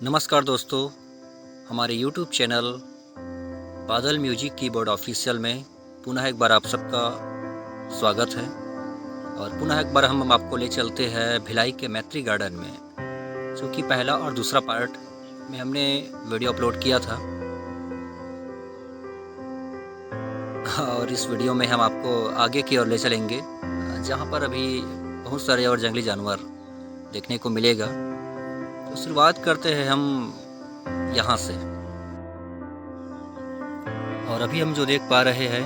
नमस्कार दोस्तों, हमारे YouTube चैनल बादल म्यूजिक कीबोर्ड ऑफिशियल में पुनः एक बार आप सबका स्वागत है। और पुनः एक बार हम आपको ले चलते हैं भिलाई के मैत्री गार्डन में, जो कि पहला और दूसरा पार्ट में हमने वीडियो अपलोड किया था। और इस वीडियो में हम आपको आगे की ओर ले चलेंगे, जहाँ पर अभी बहुत सारे और जंगली जानवर देखने को मिलेगा। तो शुरुआत करते हैं हम यहाँ से। और अभी हम जो देख पा रहे हैं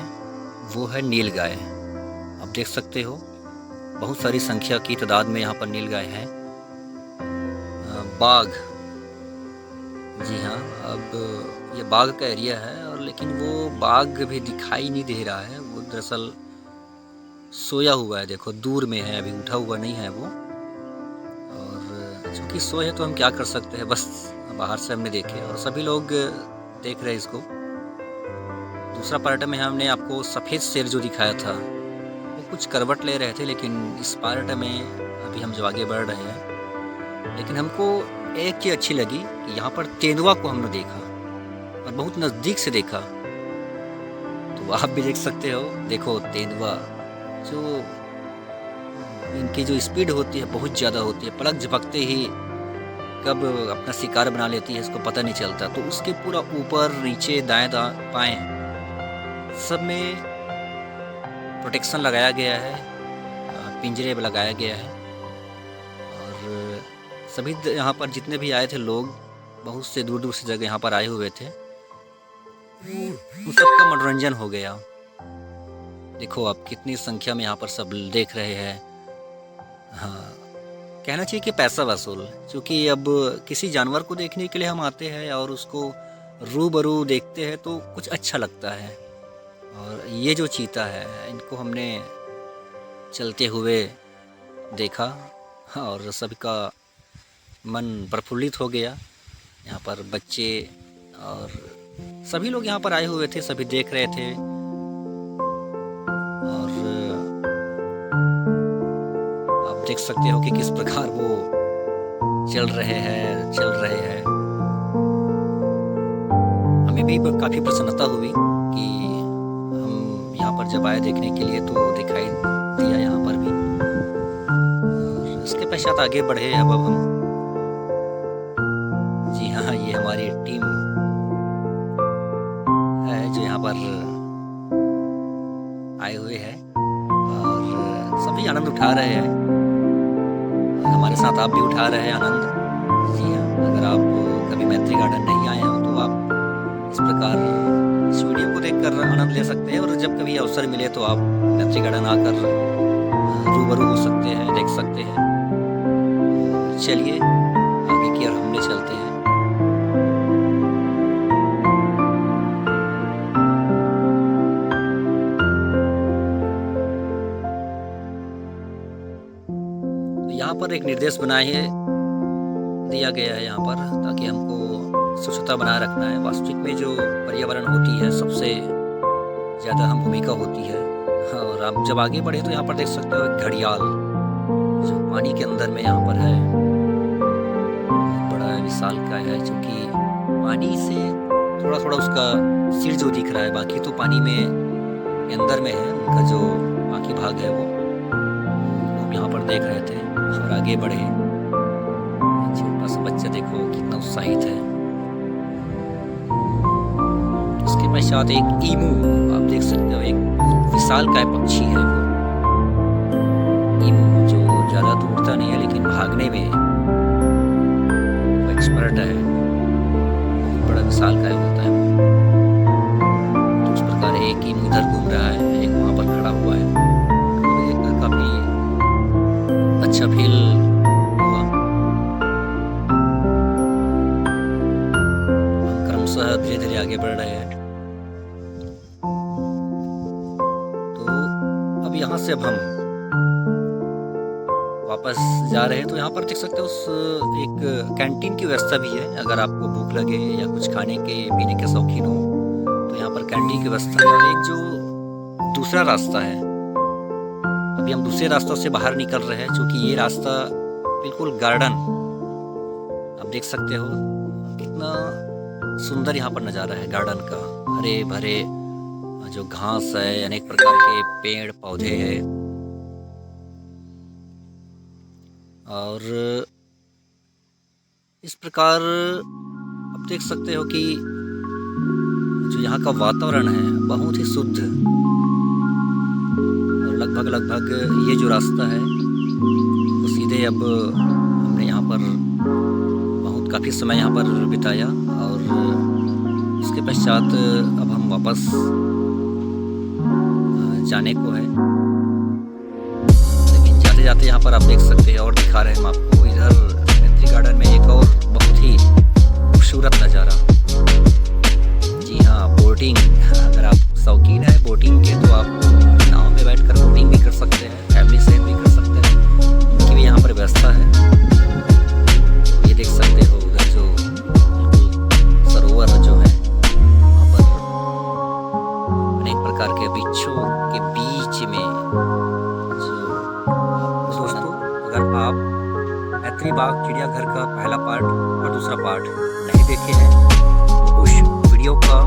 वो है नीलगाय। आप देख सकते हो बहुत सारी संख्या की तादाद में यहाँ पर नीलगाय हैं। बाघ, जी हाँ, अब ये बाघ का एरिया है, और लेकिन वो बाघ भी दिखाई नहीं दे रहा है। वो दरअसल सोया हुआ है, देखो दूर में है, अभी उठा हुआ नहीं है वो। और चूँकि सोए है तो हम क्या कर सकते हैं, बस बाहर से हमने देखे और सभी लोग देख रहे हैं इसको। दूसरा पार्ट में हमने आपको सफ़ेद शेर जो दिखाया था वो कुछ करवट ले रहे थे, लेकिन इस पार्ट में अभी हम जो आगे बढ़ रहे हैं, लेकिन हमको एक चीज़ अच्छी लगी कि यहाँ पर तेंदुआ को हमने देखा और बहुत नज़दीक से देखा। तो आप भी देख सकते हो, देखो तेंदुआ, जो इनकी जो स्पीड होती है बहुत ज़्यादा होती है, पलक झपकते ही कब अपना शिकार बना लेती है इसको पता नहीं चलता। तो उसके पूरा ऊपर नीचे दाएं बाएं सब में प्रोटेक्शन लगाया गया है, पिंजरे में लगाया गया है। और सभी यहाँ पर जितने भी आए थे लोग, बहुत से दूर दूर से जगह यहाँ पर आए हुए थे, उन सबका मनोरंजन हो गया। देखो आप कितनी संख्या में यहाँ पर सब देख रहे हैं। हाँ, कहना चाहिए कि पैसा वसूल, क्योंकि अब किसी जानवर को देखने के लिए हम आते हैं और उसको रूबरू देखते हैं तो कुछ अच्छा लगता है। और ये जो चीता है, इनको हमने चलते हुए देखा और सभी का मन प्रफुल्लित हो गया। यहाँ पर बच्चे और सभी लोग यहाँ पर आए हुए थे, सभी देख रहे थे। और आप देख सकते हो कि किस प्रकार वो चल रहे हैं। हमें भी काफ़ी प्रसन्नता हुई कि हम यहाँ पर जब आए देखने के लिए तो दिखाई दिया यहाँ पर भी। और इसके पश्चात आगे बढ़े अब हम। जी हाँ, ये हमारी टीम है जो यहाँ पर आए हुए हैं और सभी आनंद उठा रहे हैं। और हमारे साथ आप भी उठा रहे हैं आनंद। जी हाँ, अगर आप कभी मैत्री गार्डन नहीं आए हो तो आप इस प्रकार इस वीडियो को देखकर आनंद ले सकते हैं। और जब कभी अवसर मिले तो आप मैत्री गार्डन आकर रूबरू हो सकते हैं, देख सकते हैं। चलिए आगे की ओर हम ले चलते हैं। यहाँ पर एक निर्देश दिया गया है यहाँ पर, ताकि हमको स्वच्छता बनाए रखना है। वास्तविक में जो पर्यावरण होती है सबसे ज़्यादा अहम भूमिका होती है। और आप जब आगे बढ़े तो यहाँ पर देख सकते हो एक घड़ियाल जो पानी के अंदर में यहाँ पर है, बड़ा विशाल का है, जो कि पानी से थोड़ा थोड़ा उसका सिर जो दिख रहा है, बाकी तो पानी में अंदर में है। उनका जो बाकी भाग है वो हम यहाँ पर देख रहे थे। और आगे बढ़े, छोटा सा बच्चा देखो कितना उत्साहित है। उसके पश्चात एक ईमू, आप देख सकते हो, एक विशालकाय पक्षी है वो ईमू, जो ज़्यादा तो उड़ता नहीं है लेकिन भागने में वो एक्सपर्ट है। बहुत बड़ा विशालकाय होता है वो। तो उस प्रकार एक ईमू इधर घूम रहा है, एक वहाँ पर खड़ा हुआ है। तो काफ़ी अच्छा फील हुआ। हम क्रमशः धीरे धीरे आगे बढ़ रहे हैं। तो अब यहाँ से अब हम वापस जा रहे हैं। तो यहाँ पर देख सकते हो एक कैंटीन की व्यवस्था भी है। अगर आपको भूख लगे या कुछ खाने के पीने के शौकीन हो तो यहाँ पर कैंटीन की व्यवस्था है। और एक जो दूसरा रास्ता है, अभी हम दूसरे रास्तों से बाहर निकल रहे हैं, क्योंकि ये रास्ता बिल्कुल गार्डन, आप देख सकते हो कितना सुंदर यहाँ पर नज़ारा है गार्डन का। हरे भरे जो घास है, अनेक प्रकार के पेड़ पौधे हैं, और इस प्रकार आप देख सकते हो कि जो यहाँ का वातावरण है बहुत ही शुद्ध। और लगभग ये जो रास्ता है वो सीधे, अब हमने यहाँ पर काफ़ी समय यहाँ पर बिताया और इसके पश्चात अब हम वापस जाने को है। लेकिन जाते जाते यहाँ पर आप देख सकते हैं, और दिखा रहे हैं हम आपको, इधर मैत्री गार्डन में एक और बहुत ही खूबसूरत नज़ारा। जी हाँ, बोटिंग। अगर आप शौकीन हैं बोटिंग के तो आप नाव में बैठकर बोटिंग भी कर सकते हैं, फैमिली से भी कर सकते हैं, उनकी भी यहाँ पर व्यवस्था है। ये देख सकते हो उधर जो सरोवर जो है, वहाँ पर अनेक प्रकार के वृक्षों के बीच में जो। दोस्तों, अगर आप मैत्री बाग चिड़ियाघर का पहला पार्ट और दूसरा पार्ट नहीं देखे हैं तो उस वीडियो का